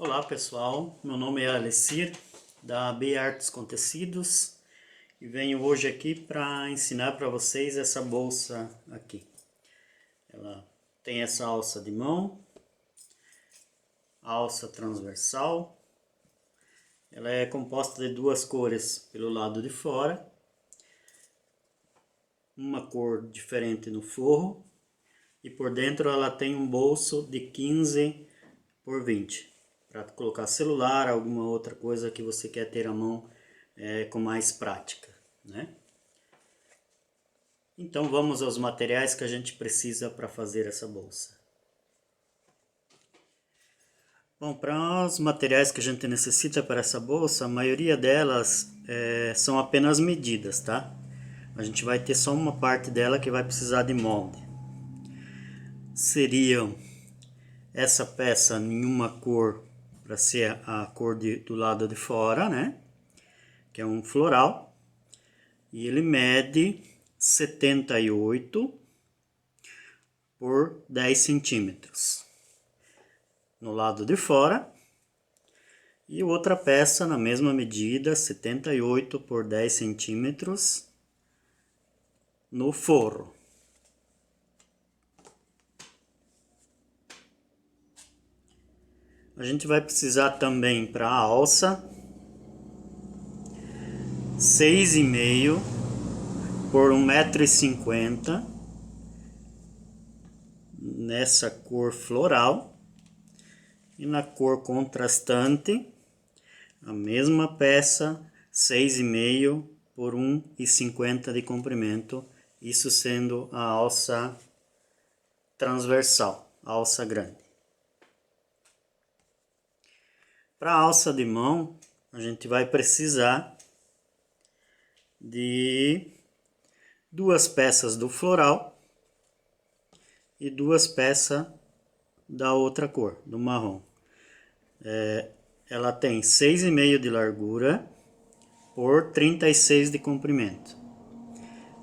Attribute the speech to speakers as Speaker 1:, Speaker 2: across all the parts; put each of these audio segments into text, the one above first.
Speaker 1: Olá pessoal, meu nome é Alessir da B Artes com Tecidos e venho hoje aqui para ensinar para vocês essa bolsa aqui. Ela tem essa alça de mão, alça transversal, ela é composta de duas cores pelo lado de fora, uma cor diferente no forro e por dentro ela tem um bolso de 15 por 20. Para colocar celular, alguma outra coisa que você quer ter à mão com mais prática, né? Então vamos aos materiais que a gente precisa para fazer essa bolsa. Bom, para os materiais que a gente necessita para essa bolsa, a maioria delas são apenas medidas, tá? A gente vai ter só uma parte dela que vai precisar de molde. Seriam essa peça em uma cor, para ser a cor do lado de fora, né? Que é um floral. E ele mede 78 por 10 centímetros no lado de fora. E outra peça na mesma medida, 78 por 10 centímetros no forro. A gente vai precisar também para a alça 6,5 por 1,50 m nessa cor floral. E na cor contrastante, a mesma peça, 6,5 por 1,50 m de comprimento, isso sendo a alça transversal, a alça grande. Para a alça de mão, a gente vai precisar de duas peças do floral e duas peças da outra cor, do marrom. Ela tem 6,5 de largura por 36 de comprimento.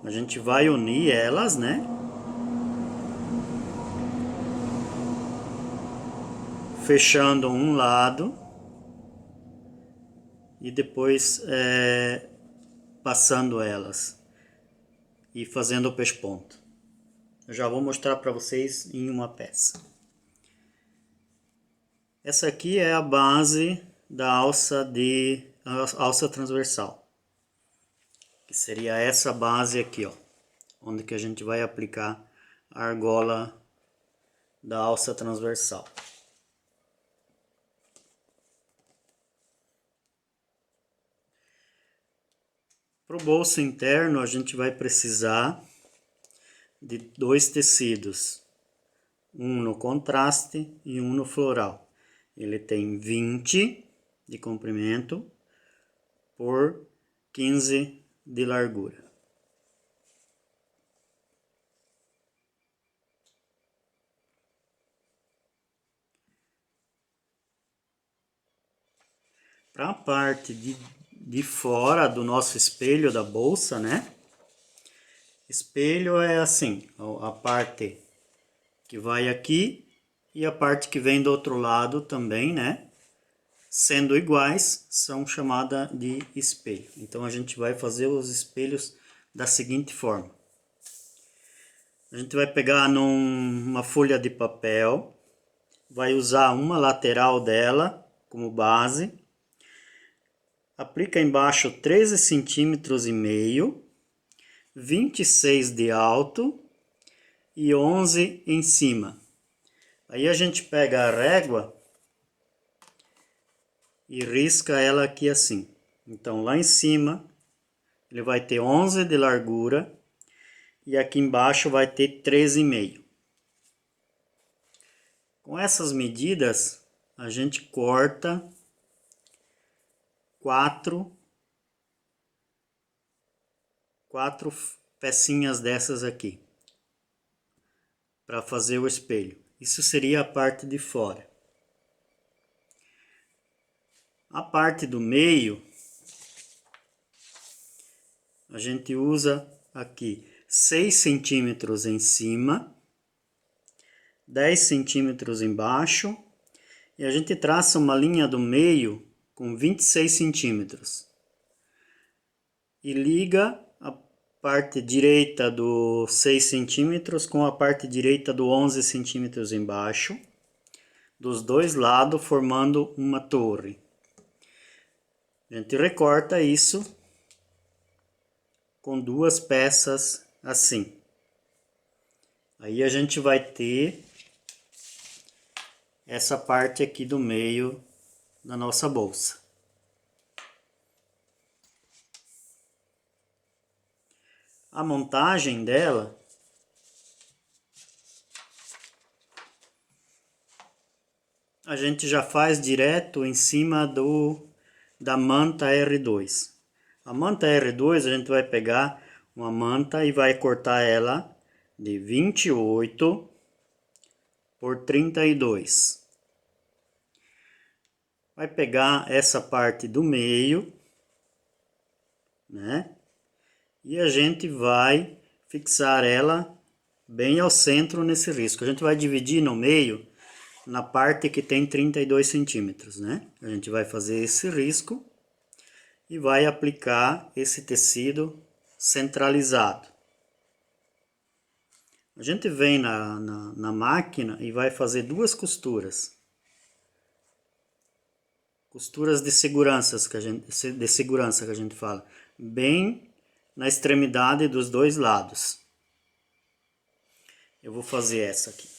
Speaker 1: A gente vai unir elas, né? Fechando um lado e depois passando elas e fazendo o pesponto. Eu já vou mostrar para vocês em uma peça. Essa aqui é a base da alça transversal, que seria essa base aqui, ó, onde que a gente vai aplicar a argola da alça transversal. Para o bolso interno, a gente vai precisar de dois tecidos, um no contraste e um no floral. Ele tem 20 de comprimento por 15 de largura. Para a parte de fora do nosso espelho da bolsa, né? Espelho é assim, a parte que vai aqui e a parte que vem do outro lado também, né? Sendo iguais, são chamadas de espelho. Então a gente vai fazer os espelhos da seguinte forma. A gente vai pegar numa folha de papel, vai usar uma lateral dela como base, aplica embaixo 13 centímetros e meio, 26 de alto e 11 em cima. Aí a gente pega a régua e risca ela aqui assim. Então lá em cima ele vai ter 11 de largura e aqui embaixo vai ter 13,5. Com essas medidas a gente corta quatro pecinhas dessas aqui para fazer o espelho. Isso seria a parte de fora. A parte do meio a gente usa aqui 6 centímetros em cima, 10 centímetros embaixo e a gente traça uma linha do meio com 26 centímetros. E liga a parte direita do 6 centímetros com a parte direita do 11 centímetros embaixo, dos dois lados, formando uma torre. A gente recorta isso com duas peças assim. Aí a gente vai ter essa parte aqui do meio da nossa bolsa. A montagem dela a gente já faz direto em cima da manta R2. A manta R2 a gente vai pegar uma manta e vai cortar ela de 28 por 32. Vai pegar essa parte do meio, né? E a gente vai fixar ela bem ao centro nesse risco. A gente vai dividir no meio na parte que tem 32 centímetros, né? A gente vai fazer esse risco e vai aplicar esse tecido centralizado. A gente vem na máquina e vai fazer duas costuras. Costuras de segurança que a gente fala. Bem na extremidade dos dois lados. Eu vou fazer essa aqui.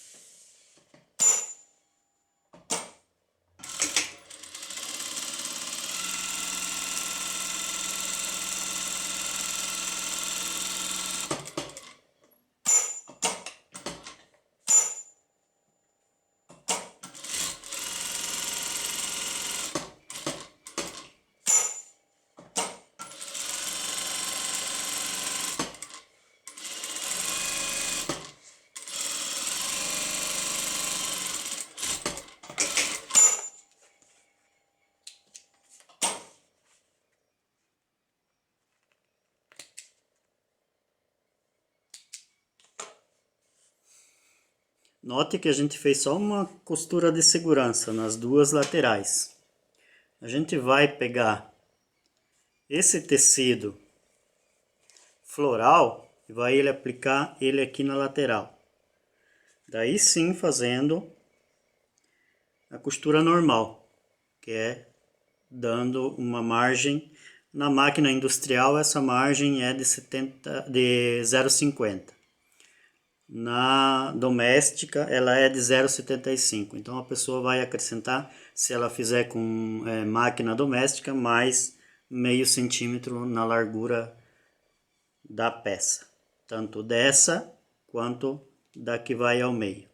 Speaker 1: Note que a gente fez só uma costura de segurança nas duas laterais. A gente vai pegar esse tecido floral e vai aplicar ele aqui na lateral. Daí sim fazendo a costura normal, que é dando uma margem. Na máquina industrial essa margem é de 0,50. Na doméstica ela é de 0,75. Então a pessoa vai acrescentar, se ela fizer com máquina doméstica, mais meio centímetro na largura da peça, tanto dessa quanto da que vai ao meio.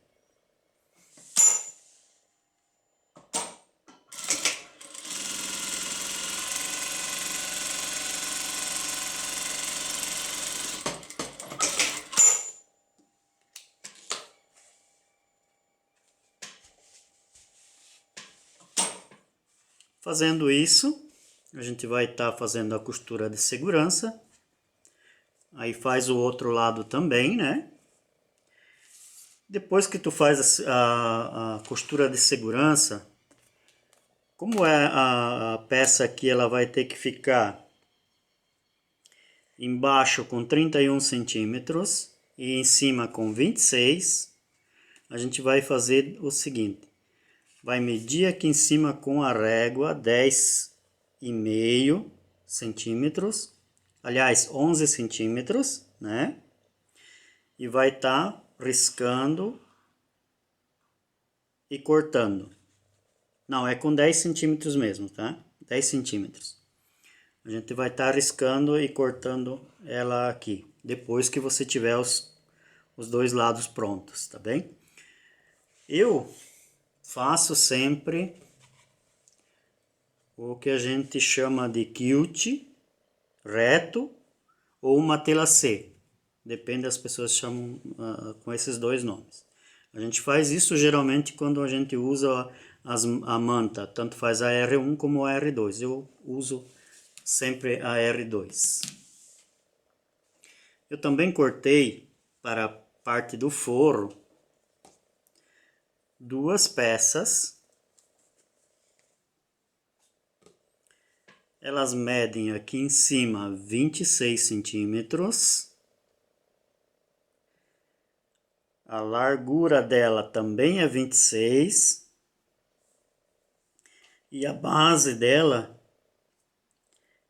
Speaker 1: Fazendo isso, a gente vai estar fazendo a costura de segurança. Aí faz o outro lado também, né? Depois que tu faz a costura de segurança, como é a peça aqui, ela vai ter que ficar embaixo com 31 centímetros e em cima com 26, a gente vai fazer o seguinte. Vai medir aqui em cima com a régua 10,5 centímetros, aliás 11 centímetros, né? E vai estar riscando e cortando. Não, é com 10 centímetros mesmo, tá? 10 centímetros. A gente vai estar riscando e cortando ela aqui, depois que você tiver os dois lados prontos, tá bem? Eu faço sempre o que a gente chama de quilt reto ou uma tela C. Depende, as pessoas chamam com esses dois nomes. A gente faz isso geralmente quando a gente usa a manta, tanto faz a R1 como a R2. Eu uso sempre a R2. Eu também cortei para a parte do forro duas peças Elas medem aqui em cima 26 centímetros. A largura dela também é 26. E a base dela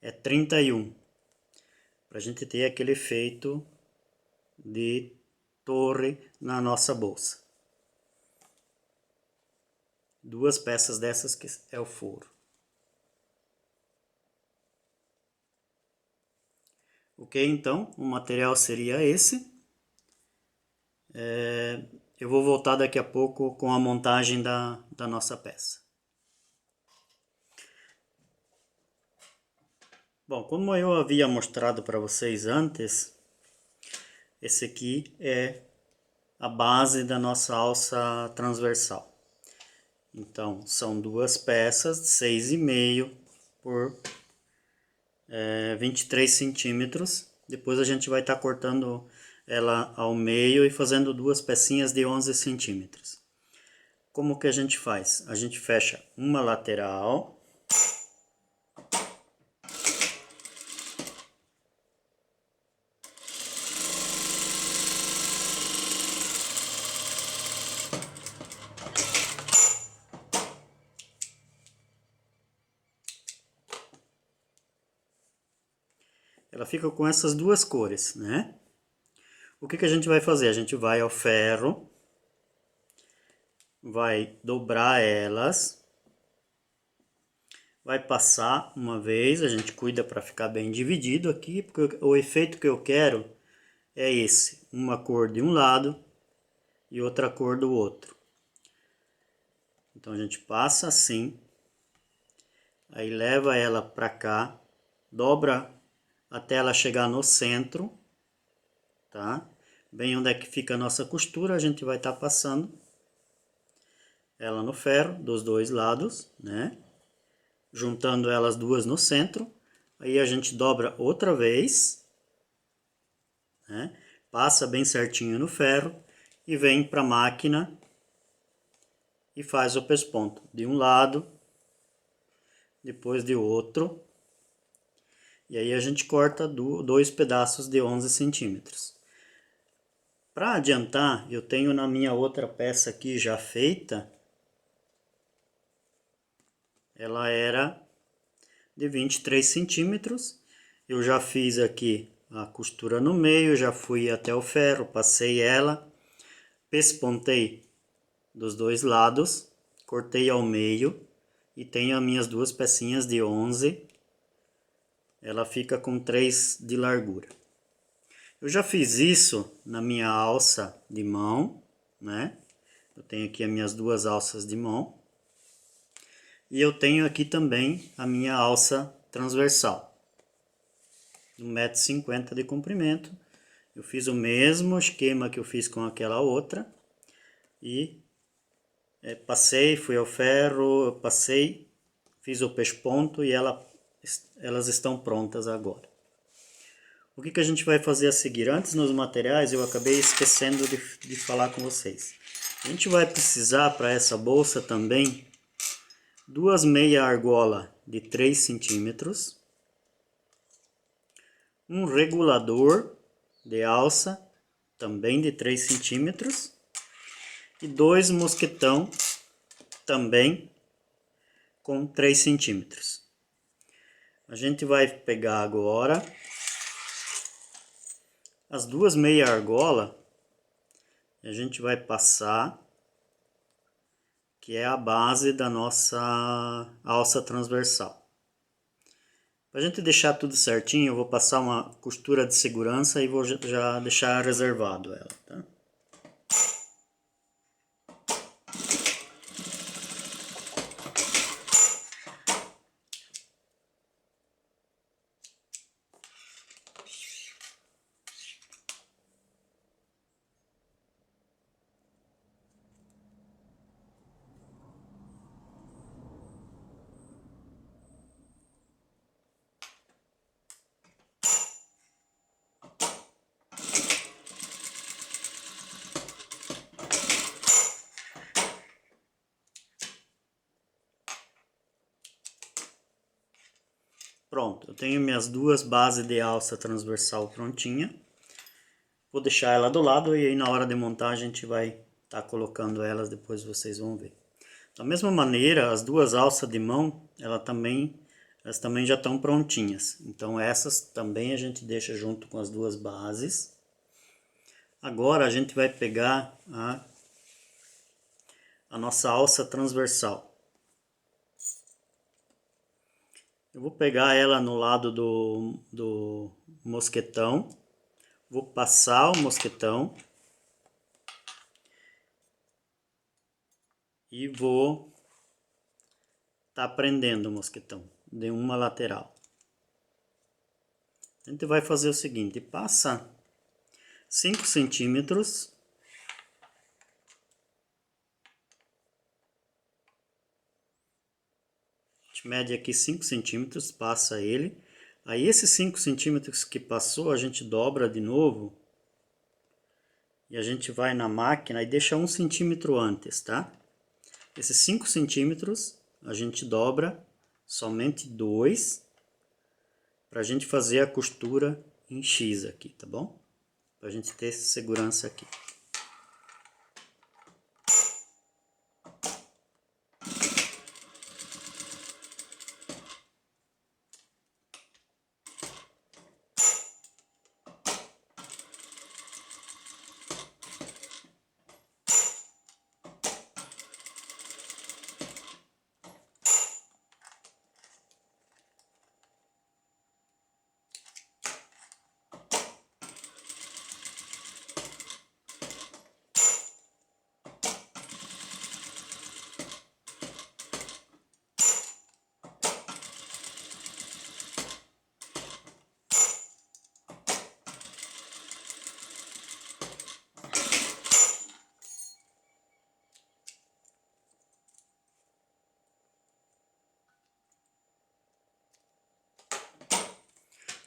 Speaker 1: é 31. Para a gente ter aquele efeito de torre na nossa bolsa. Duas peças dessas que é o furo. Ok, então o material seria esse. Eu vou voltar daqui a pouco com a montagem da nossa peça. Bom, como eu havia mostrado para vocês antes, esse aqui é a base da nossa alça transversal. Então, são duas peças de 6,5 por 23 centímetros. Depois a gente vai estar cortando ela ao meio e fazendo duas pecinhas de 11 centímetros. Como que a gente faz? A gente fecha uma lateral. Ela fica com essas duas cores, né? O que que a gente vai fazer? A gente vai ao ferro, vai dobrar elas, vai passar uma vez, a gente cuida para ficar bem dividido aqui, porque o efeito que eu quero é esse, uma cor de um lado e outra cor do outro. Então a gente passa assim, aí leva ela para cá, dobra até ela chegar no centro, tá? Bem onde é que fica a nossa costura, a gente vai estar passando ela no ferro dos dois lados, né? Juntando elas duas no centro, aí a gente dobra outra vez, né? Passa bem certinho no ferro e vem para a máquina e faz o pesponto de um lado, depois de outro, e aí a gente corta dois pedaços de 11 centímetros. Para adiantar, eu tenho na minha outra peça aqui já feita, ela era de 23 centímetros. Eu já fiz aqui a costura no meio, já fui até o ferro, passei ela, pespontei dos dois lados, cortei ao meio e tenho as minhas duas pecinhas de 11. Ela fica com 3 de largura. Eu já fiz isso na minha alça de mão, né? Eu tenho aqui as minhas duas alças de mão. E eu tenho aqui também a minha alça transversal, de 1,50 m de comprimento. Eu fiz o mesmo esquema que eu fiz com aquela outra. E passei, fui ao ferro, passei, fiz o pesponto e elas estão prontas agora. O que a gente vai fazer a seguir? Antes nos materiais eu acabei esquecendo de falar com vocês. A gente vai precisar para essa bolsa também duas meia argola de 3 centímetros, um regulador de alça também de 3 centímetros e dois mosquetão também com 3 centímetros. A gente vai pegar agora as duas meia argola e a gente vai passar, que é a base da nossa alça transversal. Para a gente deixar tudo certinho, eu vou passar uma costura de segurança e vou já deixar reservado ela, tá? Pronto, eu tenho minhas duas bases de alça transversal prontinha. Vou deixar ela do lado e aí na hora de montar a gente vai estar colocando elas, depois vocês vão ver. Da mesma maneira, as duas alças de mão, elas também já estão prontinhas. Então essas também a gente deixa junto com as duas bases. Agora a gente vai pegar a nossa alça transversal. Eu vou pegar ela no lado do mosquetão. Vou passar o mosquetão. E vou prendendo o mosquetão de uma lateral. A gente vai fazer o seguinte, passa 5 centímetros. A gente mede aqui 5 centímetros, passa ele. Aí esses 5 centímetros que passou, a gente dobra de novo. E a gente vai na máquina e deixa 1 centímetro antes, tá? Esses 5 centímetros a gente dobra somente 2 para a gente fazer a costura em X aqui, tá bom? Para a gente ter segurança aqui.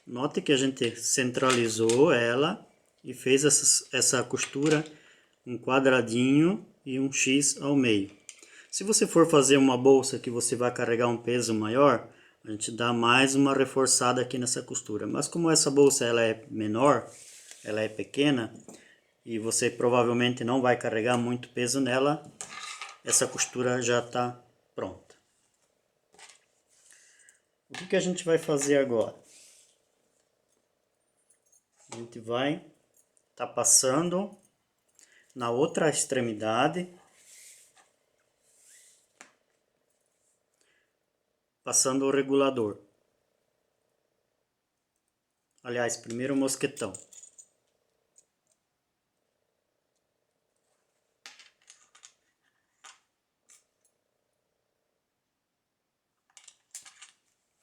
Speaker 1: Note que a gente centralizou ela e fez essa costura um quadradinho e um X ao meio. Se você for fazer uma bolsa que você vai carregar um peso maior, a gente dá mais uma reforçada aqui nessa costura. Mas como essa bolsa ela é menor, ela é pequena, e você provavelmente não vai carregar muito peso nela, essa costura já está pronta. O que a gente vai fazer agora? A gente vai passando na outra extremidade, passando o regulador. Aliás, primeiro o mosquetão.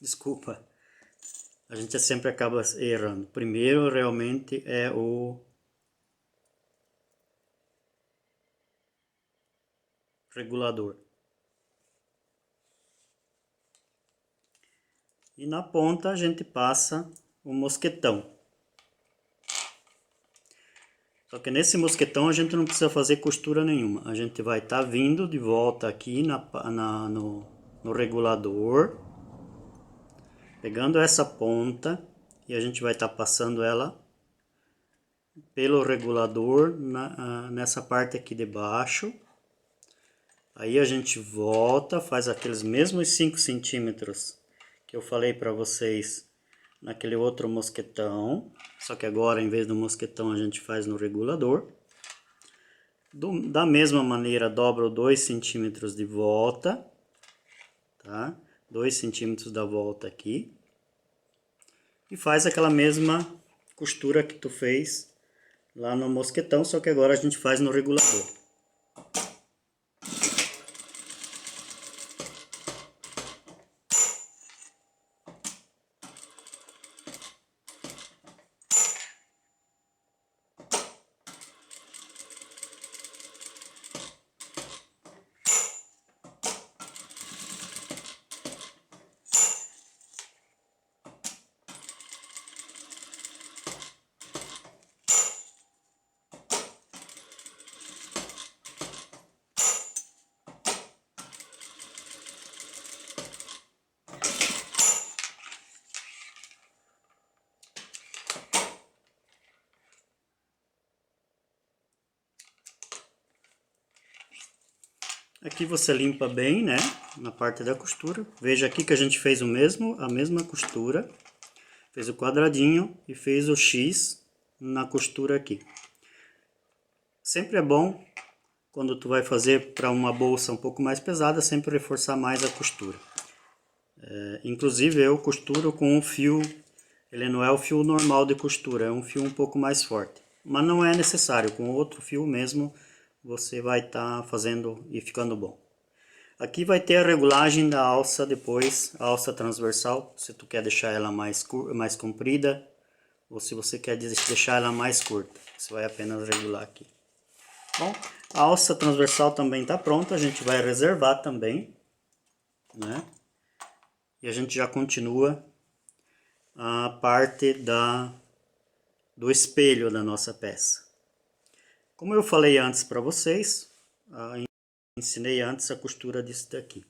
Speaker 1: Desculpa, a gente sempre acaba errando. Primeiro realmente é o regulador. E na ponta a gente passa o mosquetão. Só que nesse mosquetão a gente não precisa fazer costura nenhuma. A gente vai estar vindo de volta aqui no regulador, pegando essa ponta, e a gente vai estar passando ela pelo regulador nessa parte aqui de baixo. Aí a gente volta, faz aqueles mesmos 5 centímetros que eu falei para vocês naquele outro mosquetão, só que agora em vez do mosquetão a gente faz no regulador. Da mesma maneira dobro 2 centímetros de volta, tá? 2 centímetros da volta aqui. E faz aquela mesma costura que tu fez lá no mosquetão, só que agora a gente faz no regulador. Aqui você limpa bem, né, na parte da costura. Veja aqui que a gente fez a mesma costura. Fez o quadradinho e fez o X na costura aqui. Sempre é bom, quando tu vai fazer para uma bolsa um pouco mais pesada, sempre reforçar mais a costura. Inclusive eu costuro com um fio, ele não é o fio normal de costura, é um fio um pouco mais forte. Mas não é necessário, com outro fio mesmo você vai estar fazendo e ficando bom. Aqui vai ter a regulagem da alça depois, a alça transversal, se tu quer deixar ela mais comprida ou se você quer deixar ela mais curta. Você vai apenas regular aqui. Bom, a alça transversal também está pronta, a gente vai reservar também, né? E a gente já continua a parte do espelho da nossa peça. Como eu falei antes para vocês, ensinei antes a costura disso daqui.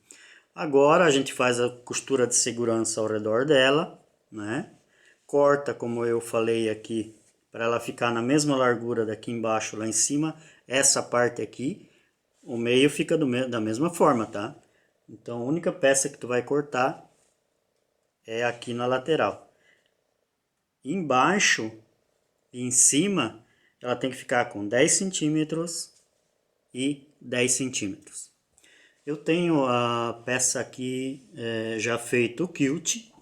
Speaker 1: Agora a gente faz a costura de segurança ao redor dela, né? Corta, como eu falei aqui, para ela ficar na mesma largura daqui embaixo, lá em cima, essa parte aqui, o meio fica da mesma forma, tá? Então a única peça que tu vai cortar é aqui na lateral. Embaixo e em cima, ela tem que ficar com 10 centímetros e 10 centímetros. Eu tenho a peça aqui já feito o quilt.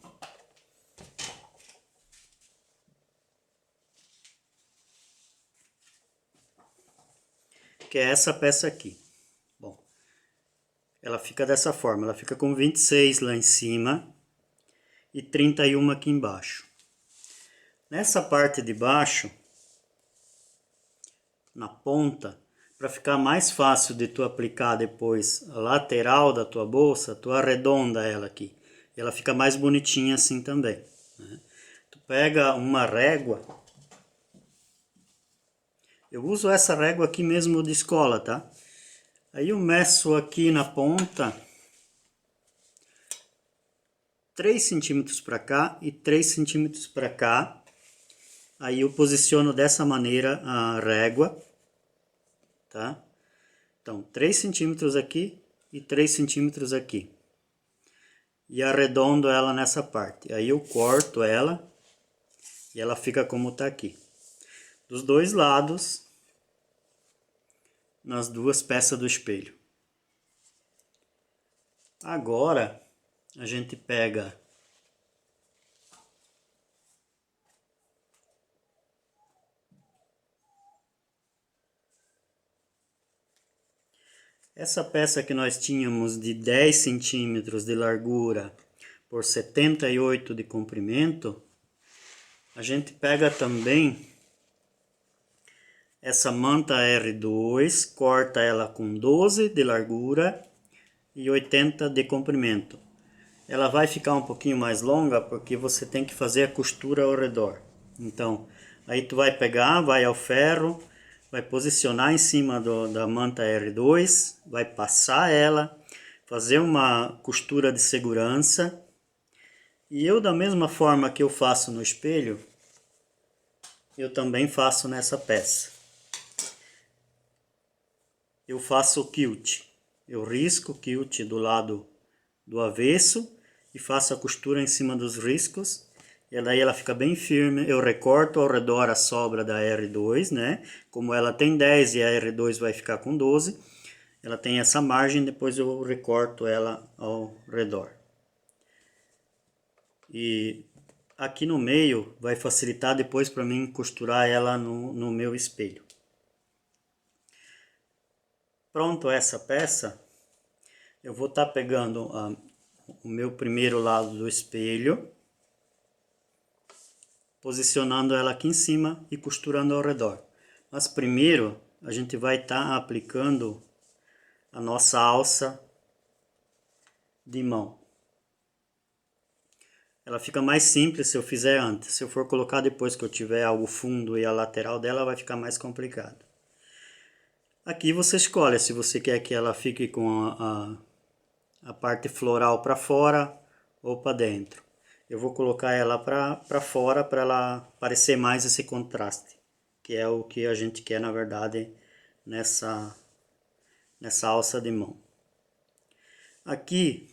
Speaker 1: Que é essa peça aqui. Bom, ela fica dessa forma, ela fica com 26 lá em cima e 31 aqui embaixo. Nessa parte de baixo, na ponta, para ficar mais fácil de tu aplicar depois a lateral da tua bolsa, tu arredonda ela aqui. E ela fica mais bonitinha assim também, né? Tu pega uma régua. Eu uso essa régua aqui mesmo de escola, tá? Aí eu meço aqui na ponta 3 centímetros para cá e 3 centímetros para cá. Aí eu posiciono dessa maneira a régua, tá? Então 3 centímetros aqui e 3 centímetros aqui. E arredondo ela nessa parte. Aí eu corto ela e ela fica como tá aqui. Dos dois lados, nas duas peças do espelho. Agora a gente pega essa peça que nós tínhamos de 10 centímetros de largura por 78 de comprimento, a gente pega também essa manta R2, corta ela com 12 de largura e 80 de comprimento. Ela vai ficar um pouquinho mais longa porque você tem que fazer a costura ao redor. Então, aí tu vai pegar, vai ao ferro, vai posicionar em cima da manta R2, vai passar ela, fazer uma costura de segurança. E eu, da mesma forma que eu faço no espelho, eu também faço nessa peça. Eu faço o quilt. Eu risco o quilt do lado do avesso e faço a costura em cima dos riscos. E daí ela fica bem firme. Eu recorto ao redor a sobra da R2, né? Como ela tem 10 e a R2 vai ficar com 12, ela tem essa margem, depois eu recorto ela ao redor. E aqui no meio vai facilitar depois para mim costurar ela no meu espelho. Pronto essa peça, eu vou estar pegando o meu primeiro lado do espelho, posicionando ela aqui em cima e costurando ao redor. Mas primeiro a gente vai estar aplicando a nossa alça de mão. Ela fica mais simples se eu fizer antes. Se eu for colocar depois que eu tiver o fundo e a lateral dela, vai ficar mais complicado. Aqui você escolhe se você quer que ela fique com a parte floral para fora ou para dentro. Eu vou colocar ela para fora para ela parecer mais esse contraste, que é o que a gente quer na verdade nessa alça de mão. Aqui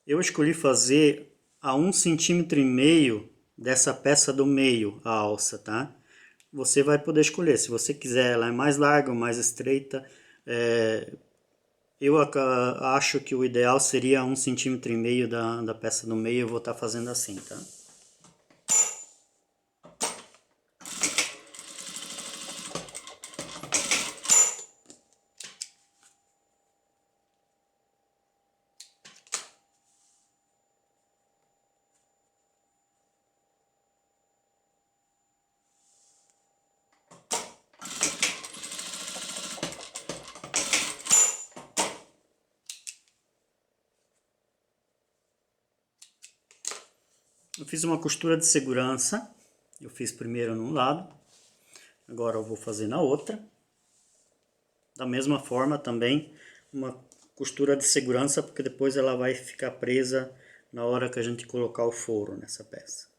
Speaker 1: eu escolhi fazer a 1,5 cm dessa peça do meio, a alça, tá? Você vai poder escolher, se você quiser ela é mais larga ou mais estreita. Eu acho que o ideal seria 1,5 cm da peça do meio, eu vou estar fazendo assim, tá? Eu fiz uma costura de segurança, eu fiz primeiro num lado, agora eu vou fazer na outra. Da mesma forma também uma costura de segurança, porque depois ela vai ficar presa na hora que a gente colocar o forro nessa peça.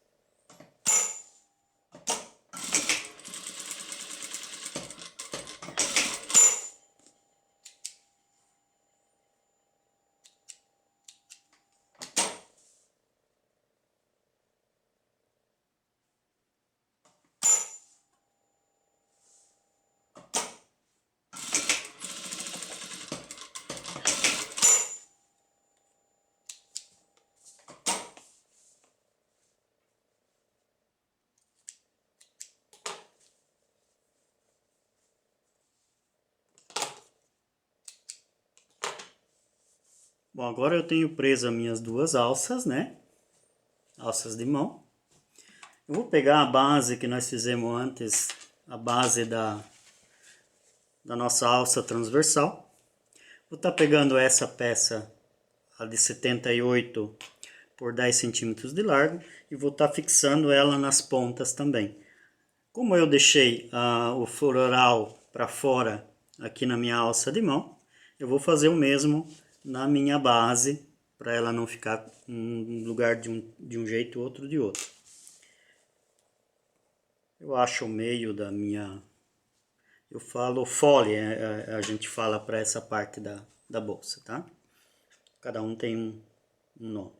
Speaker 1: Bom, agora eu tenho preso as minhas duas alças, né? Alças de mão. Eu vou pegar a base que nós fizemos antes, a base da nossa alça transversal. Vou estar pegando essa peça, a de 78 por 10 centímetros de largo, e vou estar fixando ela nas pontas também. Como eu deixei o floral para fora aqui na minha alça de mão, eu vou fazer o mesmo na minha base, para ela não ficar um lugar de um jeito, outro de outro. Eu acho o meio da minha... Eu falo fole, a gente fala para essa parte da bolsa, tá? Cada um tem um nome.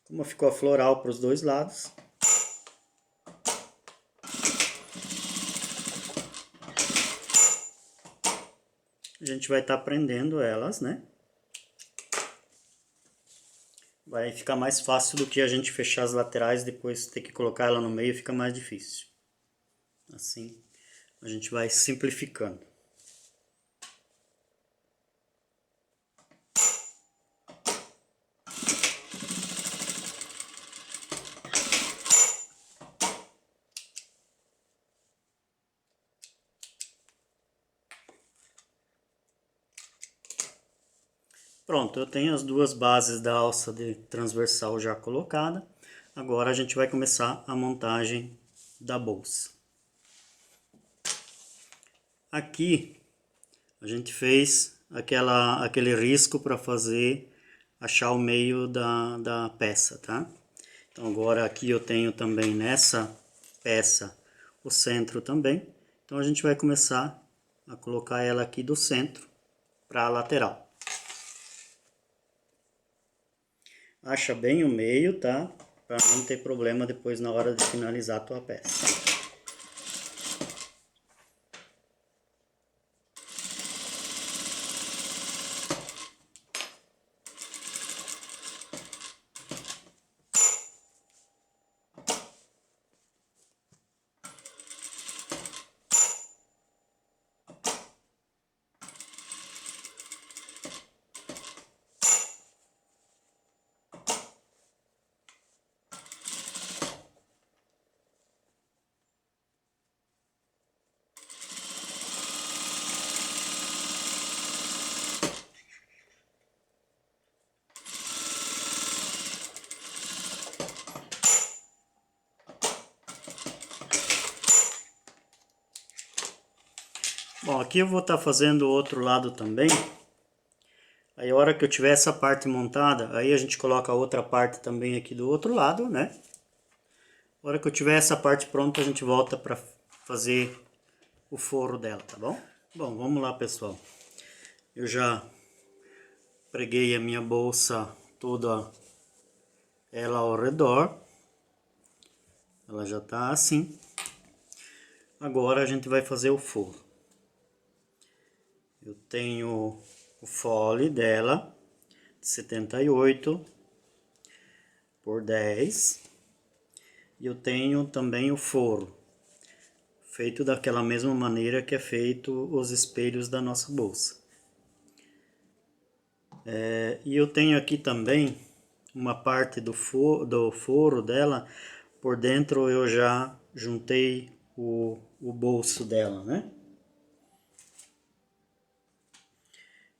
Speaker 1: Como ficou a floral para os dois lados, a gente vai estar prendendo elas, né? Vai ficar mais fácil do que a gente fechar as laterais, depois ter que colocar ela no meio, fica mais difícil. Assim, a gente vai simplificando. Pronto, eu tenho as duas bases da alça de transversal já colocada. Agora a gente vai começar a montagem da bolsa. Aqui a gente fez aquele risco para achar o meio da peça, tá? Então agora aqui eu tenho também nessa peça o centro também. Então a gente vai começar a colocar ela aqui do centro para a lateral. Acha bem o meio, tá? Para não ter problema depois na hora de finalizar a tua peça. Bom, aqui eu vou estar fazendo o outro lado também. Aí a hora que eu tiver essa parte montada, aí a gente coloca a outra parte também aqui do outro lado, né? A hora que eu tiver essa parte pronta, a gente volta para fazer o forro dela, tá bom? Bom, vamos lá, pessoal. Eu já Preguei a minha bolsa toda ela ao redor. Ela já tá assim. Agora a gente vai fazer o forro. Eu tenho o fole dela, 78 por 10. E eu tenho também o forro, feito daquela mesma maneira que é feito os espelhos da nossa bolsa. E eu tenho aqui também uma parte do forro dela, por dentro eu já juntei o bolso dela, né?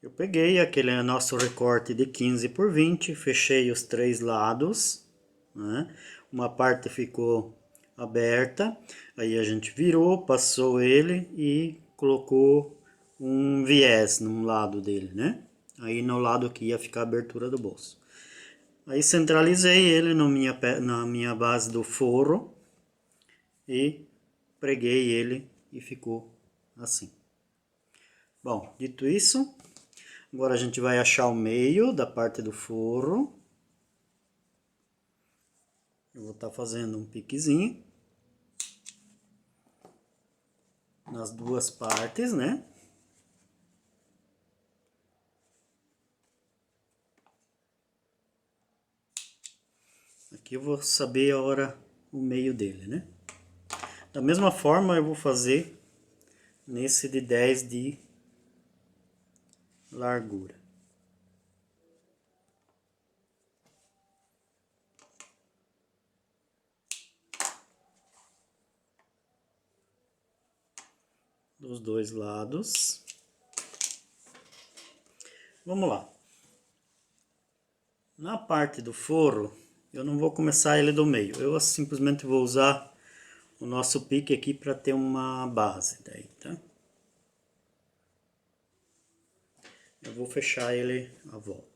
Speaker 1: Eu peguei aquele nosso recorte de 15 por 20, fechei os 3 lados, né? Uma parte ficou aberta, aí a gente virou, passou ele e colocou um viés num lado dele, né? Aí no lado que ia ficar a abertura do bolso. Aí centralizei ele na minha base do forro e preguei ele e ficou assim. Bom, dito isso, agora a gente vai achar o meio da parte do forro. Eu vou estar fazendo um piquezinho nas duas partes, né? Aqui eu vou saber a hora, o meio dele, né? Da mesma forma eu vou fazer nesse de 10 de largura. Dos dois lados. Vamos lá. Na parte do forro, eu não vou começar ele do meio. Eu simplesmente vou usar o nosso pique aqui para ter uma base daí, tá? Eu vou fechar ele à volta.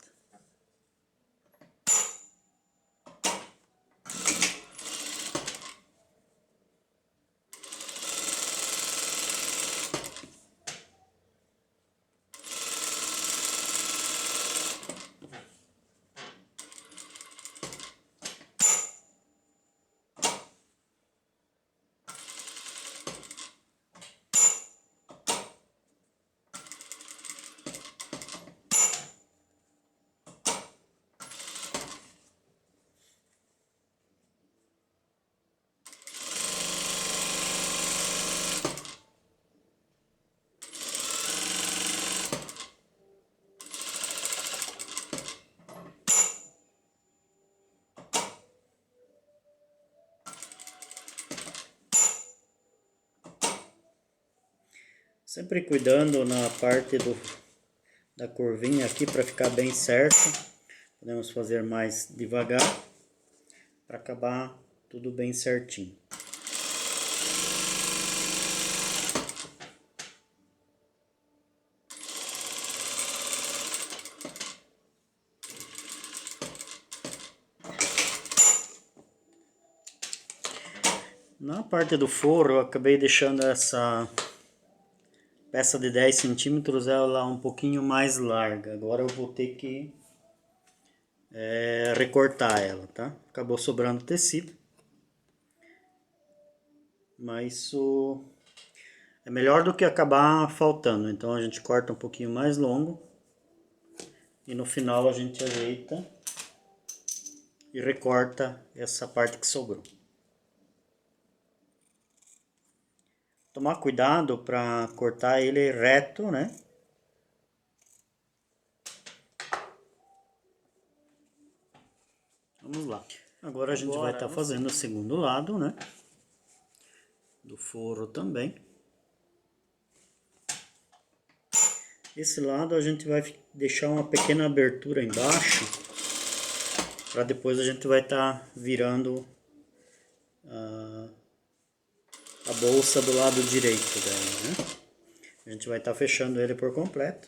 Speaker 1: Sempre cuidando na parte da curvinha aqui para ficar bem certo. Podemos fazer mais devagar para acabar tudo bem certinho. Na parte do forro eu acabei deixando essa peça de 10 centímetros ela um pouquinho mais larga. Agora eu vou ter que recortar ela, tá? Acabou sobrando tecido. Mas isso é melhor do que acabar faltando. Então a gente corta um pouquinho mais longo. E no final a gente ajeita e recorta essa parte que sobrou. Tomar cuidado para cortar ele reto, né? Vamos lá. Agora a gente vai estar fazendo o segundo lado, né? Do forro também. Esse lado a gente vai deixar uma pequena abertura embaixo, para depois a gente vai estar virando a bolsa do lado direito dela, né? A gente vai estar fechando ele por completo.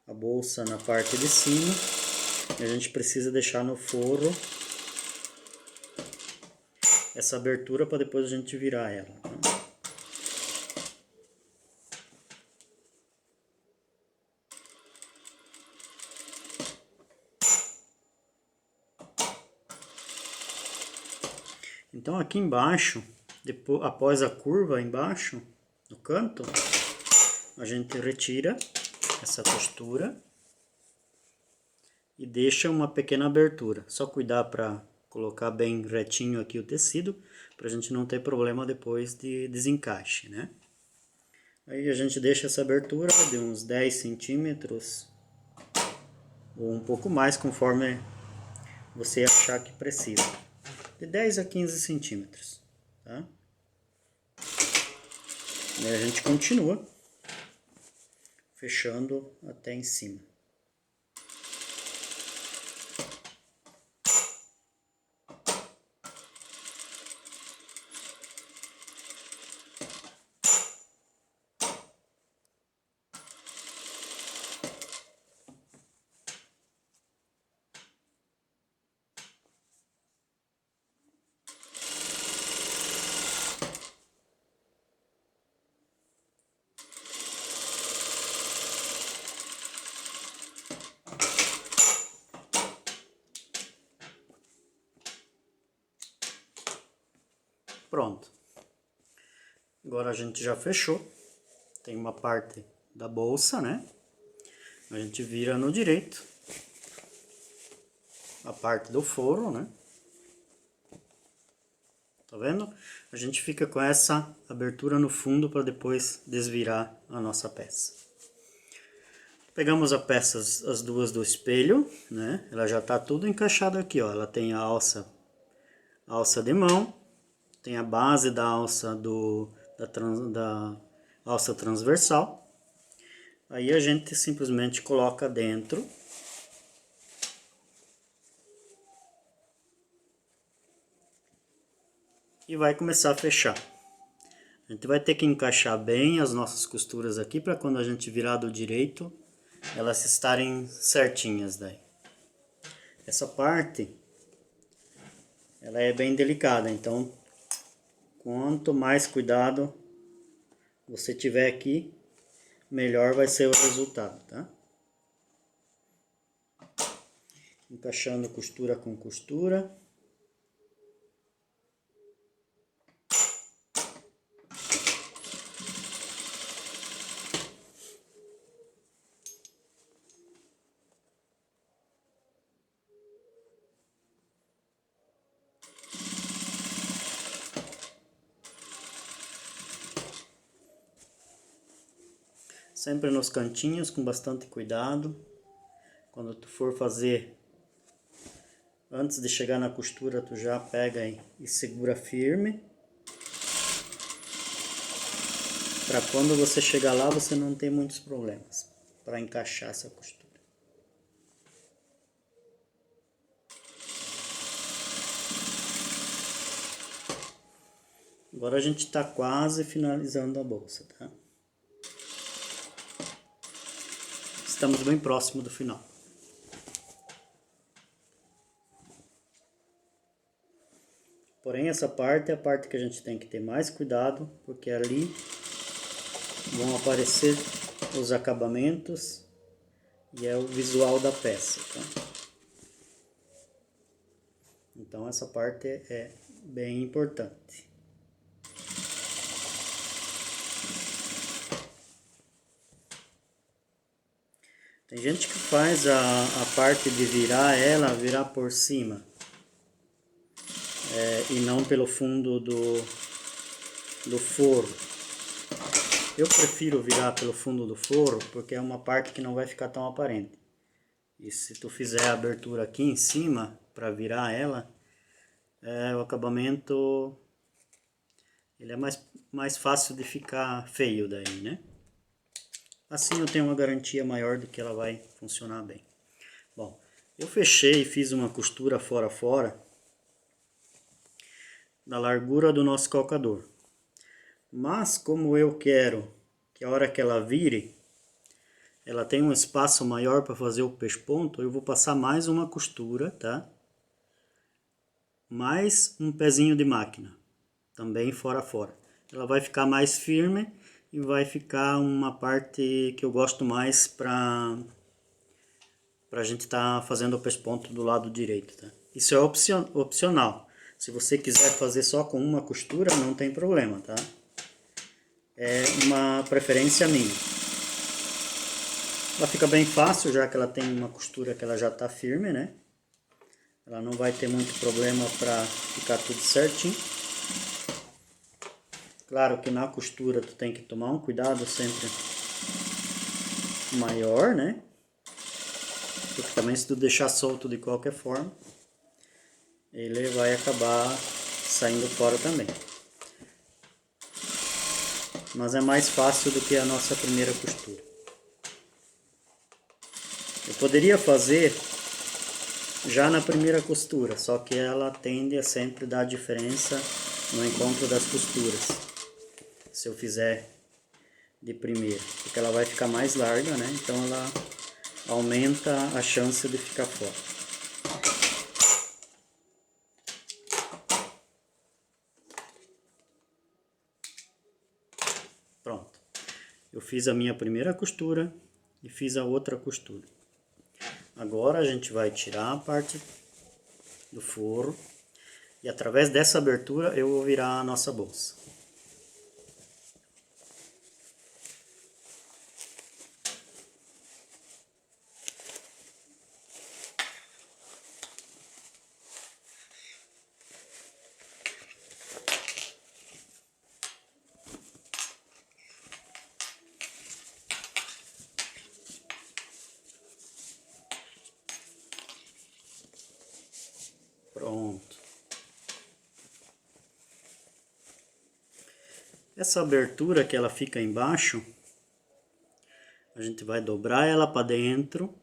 Speaker 1: A bolsa na parte de cima. E a gente precisa deixar no forro essa abertura para depois a gente virar ela, tá? Então aqui embaixo, depois, após a curva embaixo, no canto, a gente retira essa costura e deixa uma pequena abertura. Só cuidar para colocar bem retinho aqui o tecido, para a gente não ter problema depois de desencaixe, né? Aí a gente deixa essa abertura de uns 10 centímetros ou um pouco mais, conforme você achar que precisa. De 10 a 15 centímetros, tá? E a gente continua fechando até em cima. Pronto. Agora a gente já fechou. Tem uma parte da bolsa, né? A gente vira no direito. A parte do forro, né? Tá vendo? A gente fica com essa abertura no fundo para depois desvirar a nossa peça. Pegamos as duas do espelho, né? Ela já tá tudo encaixada aqui, ó. Ela tem a alça de mão, tem a base da alça da alça transversal. Aí a gente simplesmente coloca dentro. E vai começar a fechar. A gente vai ter que encaixar bem as nossas costuras aqui para quando a gente virar do direito, elas estarem certinhas daí. Essa parte, ela é bem delicada, então quanto mais cuidado você tiver aqui, melhor vai ser o resultado, tá? Encaixando costura com costura. Sempre nos cantinhos, com bastante cuidado. Quando tu for fazer, antes de chegar na costura, tu já pega e segura firme. Para quando você chegar lá, você não ter muitos problemas para encaixar essa costura. Agora a gente está quase finalizando a bolsa, tá? Estamos bem próximo do final. Porém, essa parte é a parte que a gente tem que ter mais cuidado, porque ali vão aparecer os acabamentos e é o visual da peça, tá? Então essa parte é bem importante. Tem gente que faz a parte de virar por cima. E não pelo fundo do forro. Eu prefiro virar pelo fundo do forro porque é uma parte que não vai ficar tão aparente. E se tu fizer a abertura aqui em cima para virar ela, o acabamento ele é mais fácil de ficar feio daí, né? Assim eu tenho uma garantia maior de que ela vai funcionar bem. Bom, eu fechei e fiz uma costura fora a fora da largura do nosso calcador. Mas como eu quero que a hora que ela vire, ela tem um espaço maior para fazer o pesponto, eu vou passar mais uma costura, tá? Mais um pezinho de máquina, também fora a fora. Ela vai ficar mais firme e vai ficar uma parte que eu gosto mais para a gente estar fazendo o pesponto do lado direito, tá? Isso é opcional. Se você quiser fazer só com uma costura, não tem problema, tá? É uma preferência minha. Ela fica bem fácil, já que ela tem uma costura que ela já está firme, né? Ela não vai ter muito problema para ficar tudo certinho. Claro que na costura tu tem que tomar um cuidado sempre maior, né? Porque também se tu deixar solto de qualquer forma, ele vai acabar saindo fora também. Mas é mais fácil do que a nossa primeira costura. Eu poderia fazer já na primeira costura, só que ela tende a sempre dar diferença no encontro das costuras. Se eu fizer de primeira, porque ela vai ficar mais larga, né? Então ela aumenta a chance de ficar fora. Pronto. Eu fiz a minha primeira costura e fiz a outra costura. Agora a gente vai tirar a parte do forro e através dessa abertura eu vou virar a nossa bolsa. Pronto. Essa abertura que ela fica embaixo, a gente vai dobrar ela para dentro.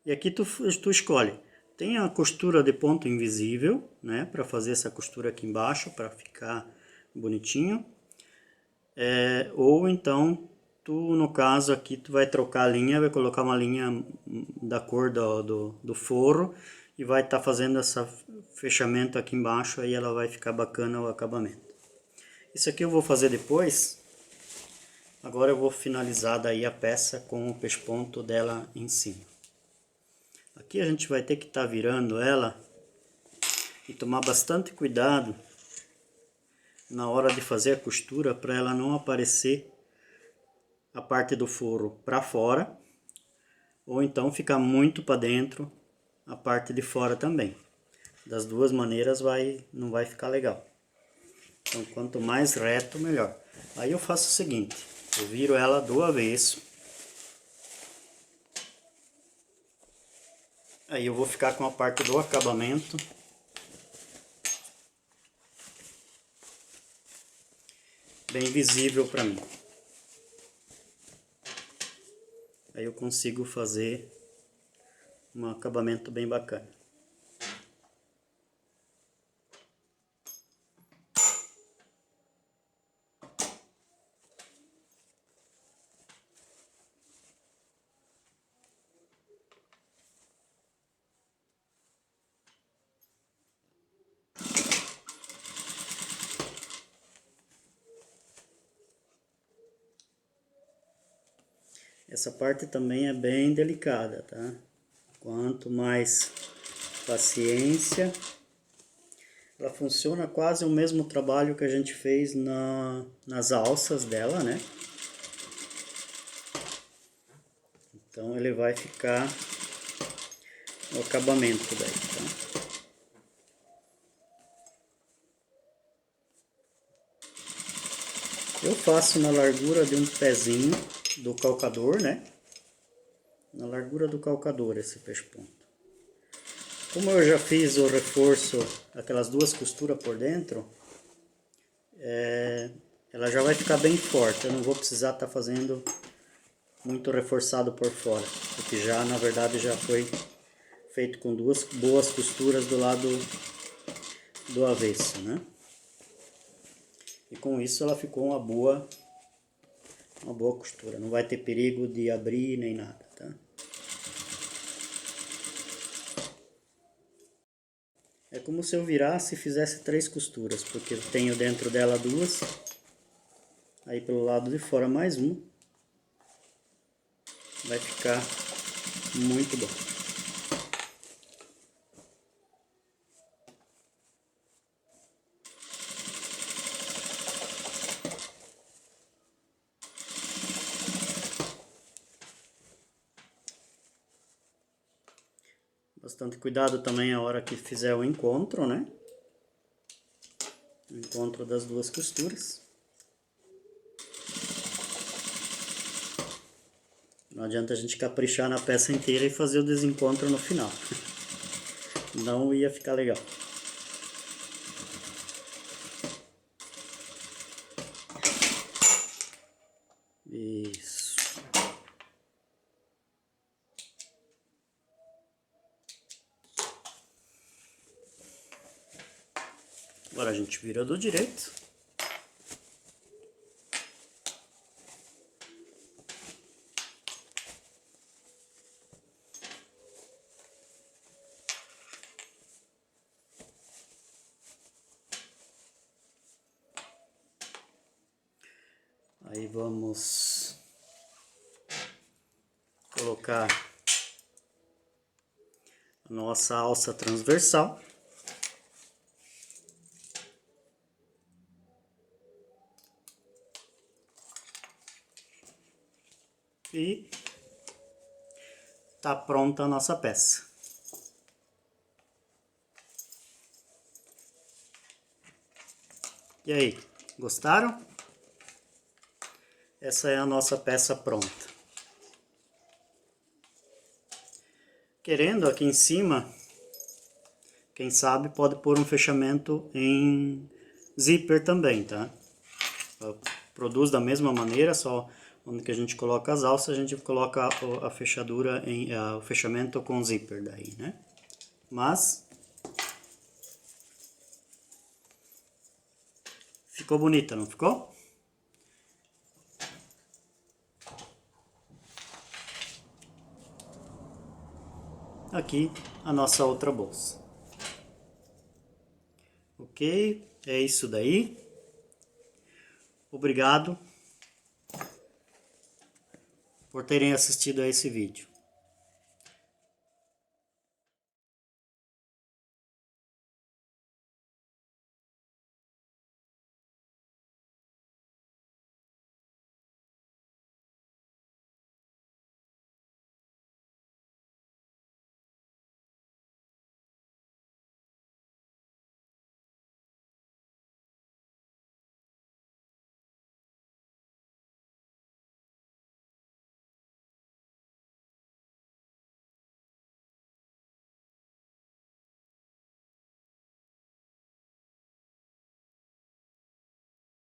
Speaker 1: E aqui tu escolhe. Tem a costura de ponto invisível, né? Para fazer essa costura aqui embaixo, para ficar bonitinho. Ou então, tu no caso aqui, tu vai trocar a linha, vai colocar uma linha da cor do forro. E vai estar fazendo esse fechamento aqui embaixo, aí ela vai ficar bacana o acabamento. Isso aqui eu vou fazer depois. Agora eu vou finalizar daí a peça com o pesponto dela em cima. Aqui a gente vai ter que estar virando ela e tomar bastante cuidado na hora de fazer a costura para ela não aparecer a parte do forro para fora ou então ficar muito para dentro a parte de fora também. Das duas maneiras não vai ficar legal. Então quanto mais reto melhor. Aí eu faço o seguinte, eu viro ela do avesso. Aí eu vou ficar com a parte do acabamento bem visível para mim. Aí eu consigo fazer um acabamento bem bacana. Essa parte também é bem delicada, tá? Quanto mais paciência, ela funciona quase o mesmo trabalho que a gente fez nas alças dela, né? Então ele vai ficar o acabamento daí, tá? Eu faço na largura de um pezinho do calcador, né? Na largura do calcador esse pesponto. Como eu já fiz o reforço, aquelas duas costuras por dentro, ela já vai ficar bem forte. Eu não vou precisar estar fazendo muito reforçado por fora, porque já na verdade já foi feito com duas boas costuras do lado do avesso, né? E com isso ela ficou uma boa costura, não vai ter perigo de abrir nem nada, tá? É como se eu virasse e fizesse 3 costuras, porque eu tenho dentro dela 2, aí pelo lado de fora mais uma, vai ficar muito bom. Bastante cuidado também a hora que fizer o encontro, né? O encontro das duas costuras. Não adianta a gente caprichar na peça inteira e fazer o desencontro no final. Não ia ficar legal. Isso. Agora a gente vira do direito. Aí vamos colocar a nossa alça transversal. E tá pronta a nossa peça. E aí, gostaram? Essa é a nossa peça pronta. Querendo, aqui em cima, quem sabe pode pôr um fechamento em zíper também, tá? Produz da mesma maneira, só onde que a gente coloca as alças, a gente coloca a fechadura, o fechamento com zíper daí, né? Mas ficou bonita, não ficou? Aqui a nossa outra bolsa. Ok, é isso daí. Obrigado por terem assistido a esse vídeo.